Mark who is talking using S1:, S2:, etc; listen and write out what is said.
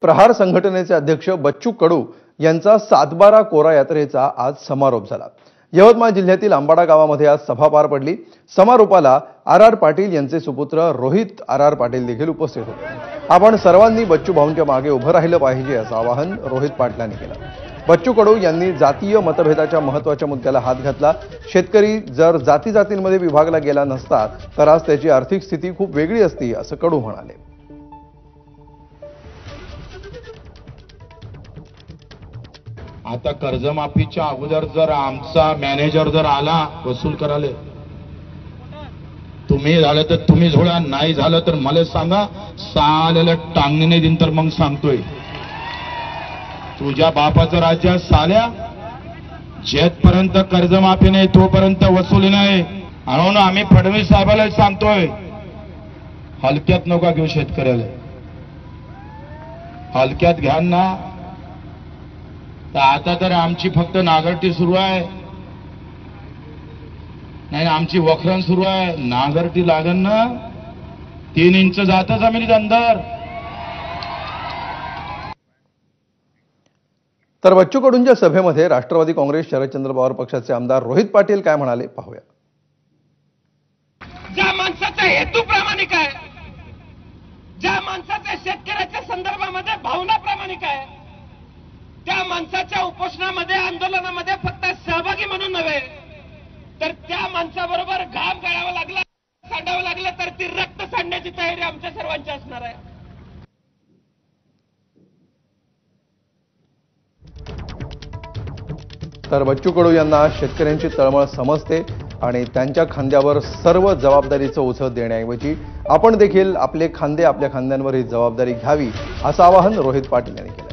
S1: प्रहार संघटनेचे अध्यक्ष बच्चू कडू यांचा सातबारा कोरा यात्रेचा आज समारोप झाला। यवतमाळ जिल्ह्यातील अंबाडा गावामध्ये आज सभा पार पडली। समारोपाला आर पाटील यांचे सुपुत्र रोहित आर पाटील देखील उपस्थित होते। आपण सर्वांनी बच्चू भाऊंच्या मागे उभं राहिलं पाहिजे असं आवाहन रोहित पाटलांनी केलं। बच्चू कडू यांनी जातीय मतभेदाच्या महत्त्वाच्या मुद्द्याला हात घातला। शेतकरी जर जातींमध्ये विभागला गेला नसता तर आज त्याची आर्थिक स्थिती खूप वेगळी असती असं कडू म्हणाले।
S2: आता कर्जमाफीच्या अगोदर जर आमचा मॅनेजर जर आला वसूल करायला, तुम्ही झालं तर तुम्ही झोळा, नाही झालं तर मला सांगा, साल्याला टांगणे दिन तर मग सांगतोय तुझ्या बापाचं राज्य साल्या, जेथपर्यंत कर्जमाफी नाही तोपर्यंत वसुली नाही। म्हणून आम्ही फडणवीस साहेबाला सांगतोय, हलक्यात नका घेऊ शेतकऱ्याला, हलक्यात घ्या ना। तर आता तर आमची फक्त नांगरटी सुरू आहे, नाही आमची वखरण सुरू आहे। नांगरटी लागन ना 3 इंच जातं जमिनीत अंदर।
S1: तर बच्चू कडूंच्या सभेमध्ये राष्ट्रवादी काँग्रेस शरदचंद्र पवार पक्षाचे आमदार रोहित पाटील काय म्हणाले पाहूया।
S3: ज्या माणसाचा हेतू प्रामाणिक आहे, ज्या माणसाच्या शेतकऱ्याच्या संदर्भामध्ये भावना प्रामाणिक आहे, त्या माणसाच्या उपोषणामध्ये आंदोलनामध्ये फक्त सहभागी म्हणून नव्हे तर त्या माणसाबरोबर घाम गाळावा लागला, सांडावं लागलं तर ती रक्त सांडण्याची तयारी आमच्या सर्वांची असणार आहे।
S1: तर बच्चू कडू यांना शेतकऱ्यांची तळमळ समजते आणि त्यांच्या खांद्यावर सर्व जबाबदारीचं ओझं देण्याऐवजी आपण देखील आपले खांदे आपल्या खांद्यांवर ही जबाबदारी घ्यावी असं आवाहन रोहित पाटील यांनी केलं।